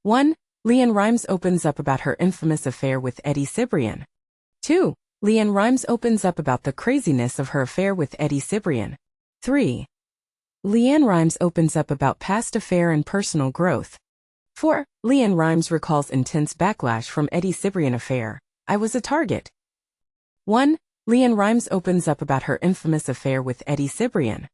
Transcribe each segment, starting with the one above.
1. LeAnn Rimes opens up about her infamous affair with Eddie Cibrian. 2. LeAnn Rimes opens up about the craziness of her affair with Eddie Cibrian. 3. LeAnn Rimes opens up about past affair and personal growth. 4. LeAnn Rimes recalls intense backlash from Eddie Cibrian affair. I was a target. 1. LeAnn Rimes opens up about her infamous affair with Eddie Cibrian.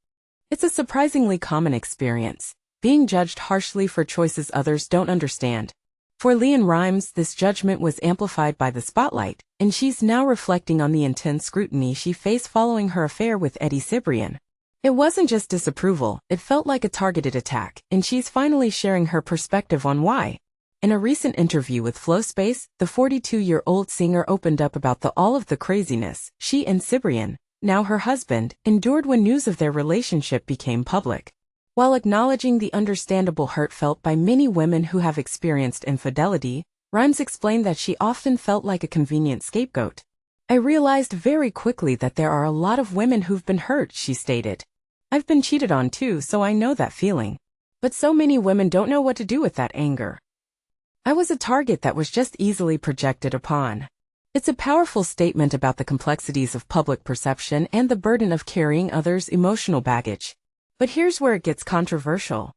It's a surprisingly common experience, being judged harshly for choices others don't understand. For LeAnn Rimes, this judgment was amplified by the spotlight, and she's now reflecting on the intense scrutiny she faced following her affair with Eddie Cibrian. It wasn't just disapproval, it felt like a targeted attack, and she's finally sharing her perspective on why. In a recent interview with FlowSpace, the 42-year-old singer opened up about all of the craziness she and Cibrian, now her husband, endured when news of their relationship became public. While acknowledging the understandable hurt felt by many women who have experienced infidelity, Rimes explained that she often felt like a convenient scapegoat. I realized very quickly that there are a lot of women who've been hurt, she stated. I've been cheated on too, so I know that feeling. But so many women don't know what to do with that anger. I was a target that was just easily projected upon. It's a powerful statement about the complexities of public perception and the burden of carrying others' emotional baggage. But here's where it gets controversial.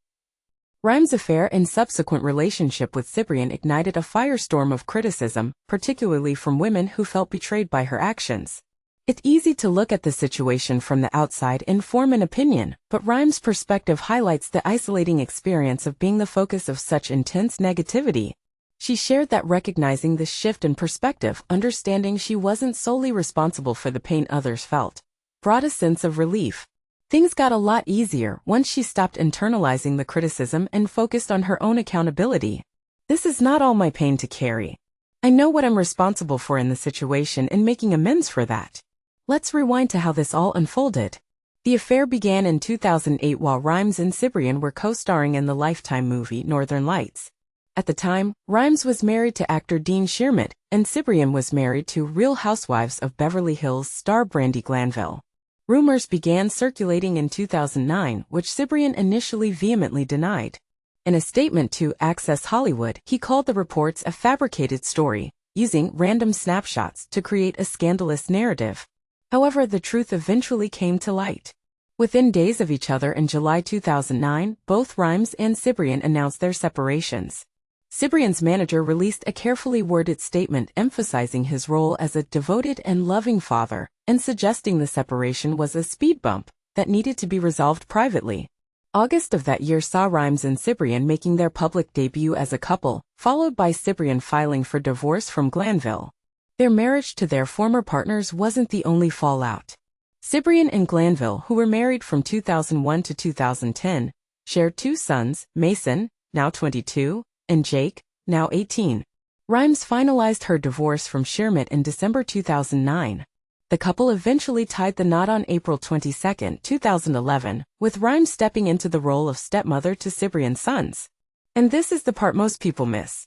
Rimes' affair and subsequent relationship with Cibrian ignited a firestorm of criticism, particularly from women who felt betrayed by her actions. It's easy to look at the situation from the outside and form an opinion, but Rimes' perspective highlights the isolating experience of being the focus of such intense negativity. She shared that recognizing this shift in perspective, understanding she wasn't solely responsible for the pain others felt, brought a sense of relief. Things got a lot easier once she stopped internalizing the criticism and focused on her own accountability. This is not all my pain to carry. I know what I'm responsible for in the situation and making amends for that. Let's rewind to how this all unfolded. The affair began in 2008 while Rimes and Cibrian were co-starring in the Lifetime movie Northern Lights. At the time, Rimes was married to actor Dean Shearmit, and Cibrian was married to Real Housewives of Beverly Hills star Brandi Glanville. Rumors began circulating in 2009, which Cibrian initially vehemently denied. In a statement to Access Hollywood, he called the reports a fabricated story, using random snapshots to create a scandalous narrative. However, the truth eventually came to light. Within days of each other in July 2009, both Rimes and Cibrian announced their separations. Cibrian's manager released a carefully worded statement emphasizing his role as a devoted and loving father, and suggesting the separation was a speed bump that needed to be resolved privately. August of that year saw Rimes and Cibrian making their public debut as a couple, followed by Cibrian filing for divorce from Glanville. Their marriage to their former partners wasn't the only fallout. Cibrian and Glanville, who were married from 2001 to 2010, shared two sons, Mason, now 22, and Jake, now 18. Rimes finalized her divorce from Shearmit in December 2009. The couple eventually tied the knot on April 22, 2011, with Rimes stepping into the role of stepmother to Cibrian's sons. And this is the part most people miss.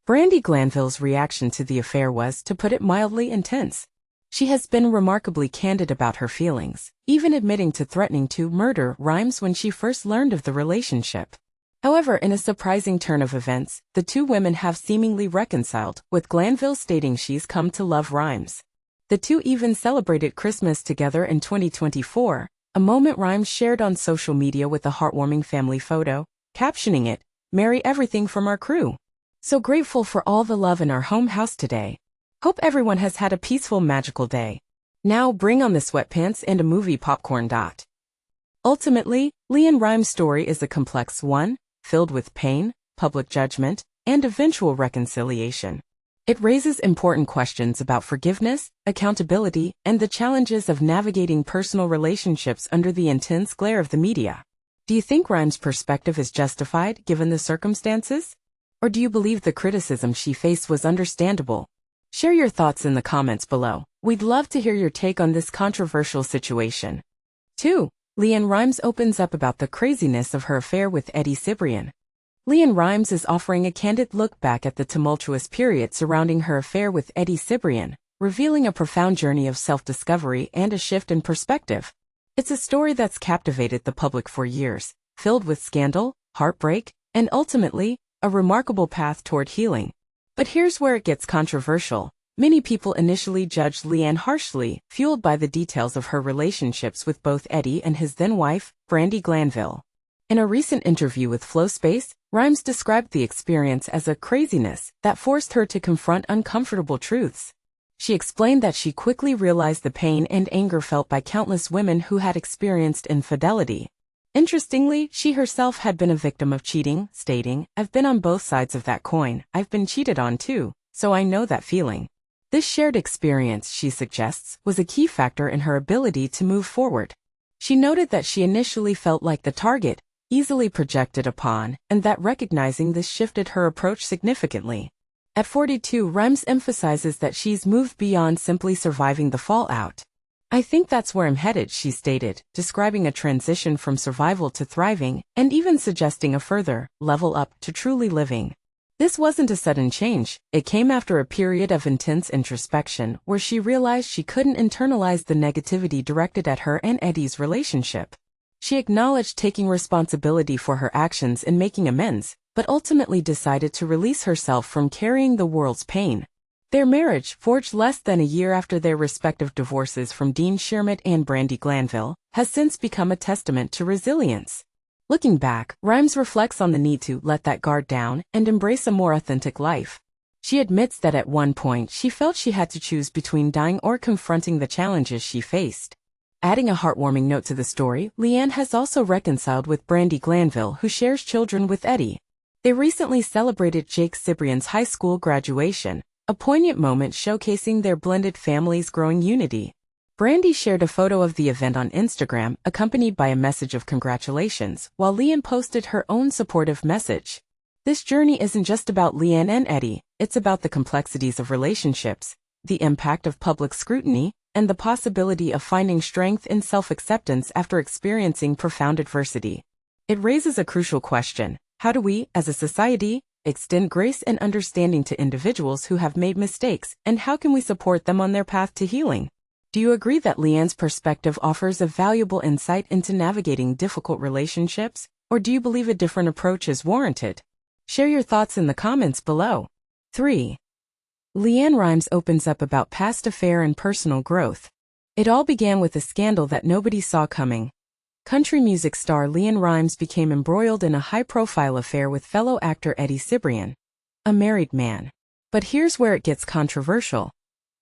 Brandi Glanville's reaction to the affair was, to put it mildly, intense. She has been remarkably candid about her feelings, even admitting to threatening to murder Rimes when she first learned of the relationship. However, in a surprising turn of events, the two women have seemingly reconciled, with Glanville stating she's come to love Rimes. The two even celebrated Christmas together in 2024, a moment Rimes shared on social media with a heartwarming family photo, captioning it, "Merry everything from our crew. So grateful for all the love in our home house today. Hope everyone has had a peaceful, magical day. Now bring on the sweatpants and a movie popcorn. Ultimately, LeAnn Rimes' story is a complex one, filled with pain, public judgment, and eventual reconciliation. It raises important questions about forgiveness, accountability, and the challenges of navigating personal relationships under the intense glare of the media. Do you think Rimes' perspective is justified given the circumstances? Or do you believe the criticism she faced was understandable? Share your thoughts in the comments below. We'd love to hear your take on this controversial situation. 2. LeAnn Rimes opens up about the craziness of her affair with Eddie Cibrian. LeAnn Rimes is offering a candid look back at the tumultuous period surrounding her affair with Eddie Cibrian, revealing a profound journey of self-discovery and a shift in perspective. It's a story that's captivated the public for years, filled with scandal, heartbreak, and ultimately, a remarkable path toward healing. But here's where it gets controversial. Many people initially judged LeAnn harshly, fueled by the details of her relationships with both Eddie and his then-wife, Brandi Glanville. In a recent interview with FlowSpace, Rimes described the experience as a craziness that forced her to confront uncomfortable truths. She explained that she quickly realized the pain and anger felt by countless women who had experienced infidelity. Interestingly, she herself had been a victim of cheating, stating, "I've been on both sides of that coin, I've been cheated on too, so I know that feeling." This shared experience, she suggests, was a key factor in her ability to move forward. She noted that she initially felt like the target, easily projected upon, and that recognizing this shifted her approach significantly. At 42, Rimes emphasizes that she's moved beyond simply surviving the fallout. "I think that's where I'm headed," she stated, describing a transition from survival to thriving, and even suggesting a further level up to truly living. This wasn't a sudden change. It came after a period of intense introspection where she realized she couldn't internalize the negativity directed at her and Eddie's relationship. She acknowledged taking responsibility for her actions and making amends, but ultimately decided to release herself from carrying the world's pain. Their marriage, forged less than a year after their respective divorces from Dean Shermitt and Brandi Glanville, has since become a testament to resilience. Looking back, Rimes reflects on the need to let that guard down and embrace a more authentic life. She admits that at one point she felt she had to choose between dying or confronting the challenges she faced. Adding a heartwarming note to the story, LeAnn has also reconciled with Brandi Glanville, who shares children with Eddie. They recently celebrated Jake Cibrian's high school graduation, a poignant moment showcasing their blended family's growing unity. Brandi shared a photo of the event on Instagram, accompanied by a message of congratulations, while LeAnn posted her own supportive message. This journey isn't just about LeAnn and Eddie, it's about the complexities of relationships, the impact of public scrutiny, and the possibility of finding strength in self-acceptance after experiencing profound adversity. It raises a crucial question: how do we, as a society, extend grace and understanding to individuals who have made mistakes, and how can we support them on their path to healing? Do you agree that LeAnn's perspective offers a valuable insight into navigating difficult relationships, or do you believe a different approach is warranted? Share your thoughts in the comments below. 3. LeAnn Rimes opens up about past affair and personal growth. It all began with a scandal that nobody saw coming. Country music star LeAnn Rimes became embroiled in a high-profile affair with fellow actor Eddie Cibrian, a married man. But here's where it gets controversial.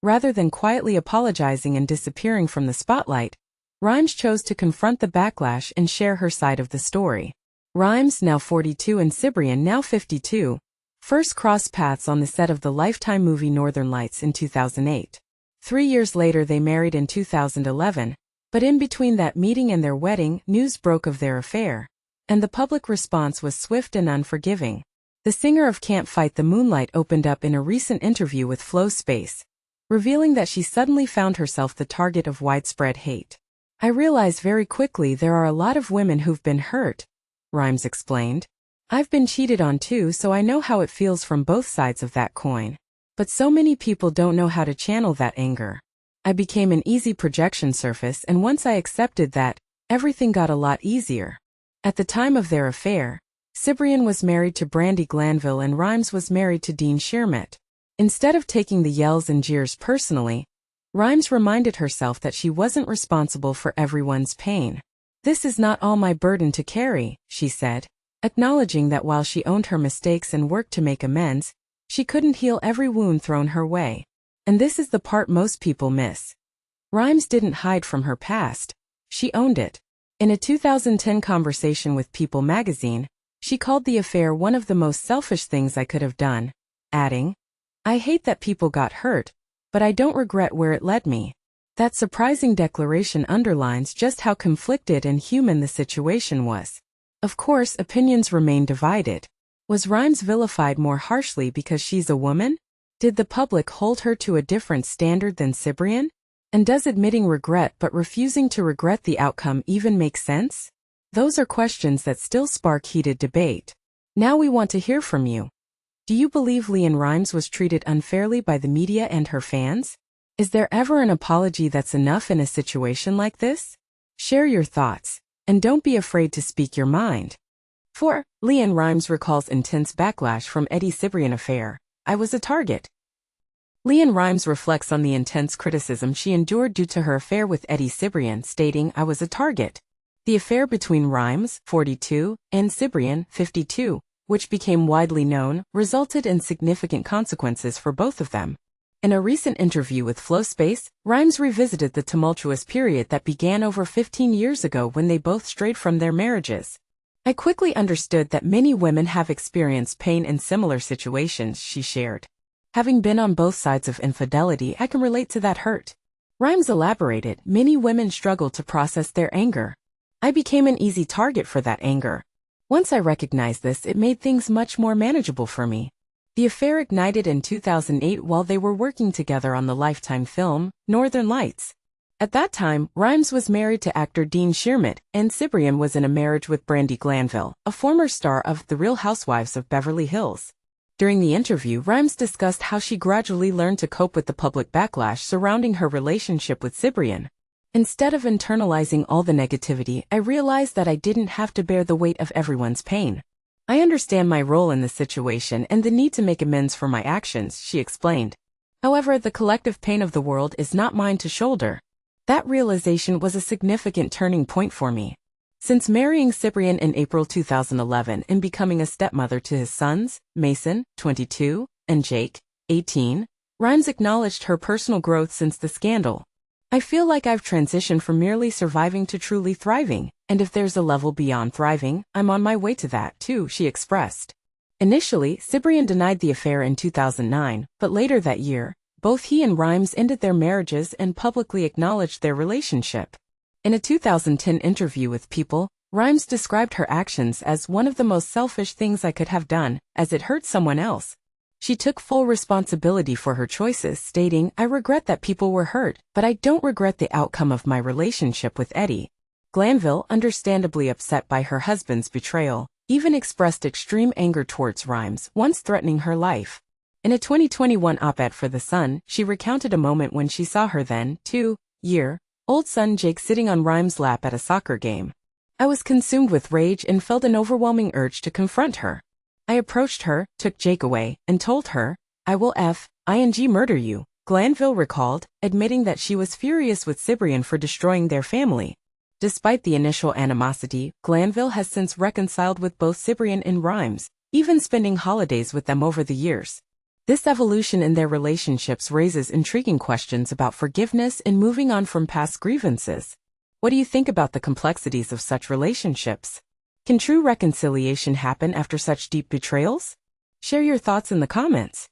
Rather than quietly apologizing and disappearing from the spotlight, Rimes chose to confront the backlash and share her side of the story. Rimes, now 42, and Cibrian, now 52, first crossed paths on the set of the Lifetime movie Northern Lights in 2008. 3 years later they married in 2011, but in between that meeting and their wedding, news broke of their affair, and the public response was swift and unforgiving. The singer of Can't Fight the Moonlight opened up in a recent interview with FlowSpace, revealing that she suddenly found herself the target of widespread hate. "I realized very quickly there are a lot of women who've been hurt," Rimes explained. "I've been cheated on too, so I know how it feels from both sides of that coin. But so many people don't know how to channel that anger. I became an easy projection surface, and once I accepted that, everything got a lot easier." At the time of their affair, Cibrian was married to Brandi Glanville and Rimes was married to Dean Shermitt. Instead of taking the yells and jeers personally, Rimes reminded herself that she wasn't responsible for everyone's pain. "This is not all my burden to carry," she said, acknowledging that while she owned her mistakes and worked to make amends, she couldn't heal every wound thrown her way. And this is the part most people miss. Rimes didn't hide from her past, she owned it. In a 2010 conversation with People magazine, she called the affair one of the most selfish things I could have done, adding, "I hate that people got hurt, but I don't regret where it led me." That surprising declaration underlines just how conflicted and human the situation was. Of course, opinions remain divided. Was Rimes vilified more harshly because she's a woman? Did the public hold her to a different standard than Cibrian? And does admitting regret but refusing to regret the outcome even make sense? Those are questions that still spark heated debate. Now we want to hear from you. Do you believe LeAnn Rimes was treated unfairly by the media and her fans? Is there ever an apology that's enough in a situation like this? Share your thoughts, and don't be afraid to speak your mind. 4. LeAnn Rimes recalls intense backlash from Eddie Cibrian affair. I was a target. LeAnn Rimes reflects on the intense criticism she endured due to her affair with Eddie Cibrian, stating, I was a target. The affair between Rimes, 42, and Cibrian, 52, which became widely known, resulted in significant consequences for both of them. In a recent interview with FlowSpace, Rimes revisited the tumultuous period that began over 15 years ago when they both strayed from their marriages. I quickly understood that many women have experienced pain in similar situations, she shared. Having been on both sides of infidelity, I can relate to that hurt. Rimes elaborated, many women struggle to process their anger. I became an easy target for that anger. Once I recognized this, it made things much more manageable for me. The affair ignited in 2008 while they were working together on the Lifetime film, Northern Lights. At that time, Rimes was married to actor Dean Shearmit, and Cibrian was in a marriage with Brandi Glanville, a former star of The Real Housewives of Beverly Hills. During the interview, Rimes discussed how she gradually learned to cope with the public backlash surrounding her relationship with Cibrian. Instead of internalizing all the negativity, I realized that I didn't have to bear the weight of everyone's pain. I understand my role in the situation and the need to make amends for my actions, she explained. However, the collective pain of the world is not mine to shoulder. That realization was a significant turning point for me. Since marrying Cibrian in April 2011 and becoming a stepmother to his sons, Mason, 22, and Jake, 18, Rimes acknowledged her personal growth since the scandal. I feel like I've transitioned from merely surviving to truly thriving, and if there's a level beyond thriving, I'm on my way to that too, she expressed. Initially, Cibrian denied the affair in 2009, but later that year, both he and Rimes ended their marriages and publicly acknowledged their relationship. In a 2010 interview with People, Rimes described her actions as one of the most selfish things I could have done, as it hurt someone else. She took full responsibility for her choices, stating, I regret that people were hurt, but I don't regret the outcome of my relationship with Eddie. Glanville, understandably upset by her husband's betrayal, even expressed extreme anger towards Rimes, once threatening her life. In a 2021 op-ed for The Sun, she recounted a moment when she saw her then, 2-year-old son Jake sitting on Rimes' lap at a soccer game. I was consumed with rage and felt an overwhelming urge to confront her. I approached her, took Jake away, and told her, I will murder you, Glanville recalled, admitting that she was furious with Cibrian for destroying their family. Despite the initial animosity, Glanville has since reconciled with both Cibrian and Rimes, even spending holidays with them over the years. This evolution in their relationships raises intriguing questions about forgiveness and moving on from past grievances. What do you think about the complexities of such relationships? Can true reconciliation happen after such deep betrayals? Share your thoughts in the comments.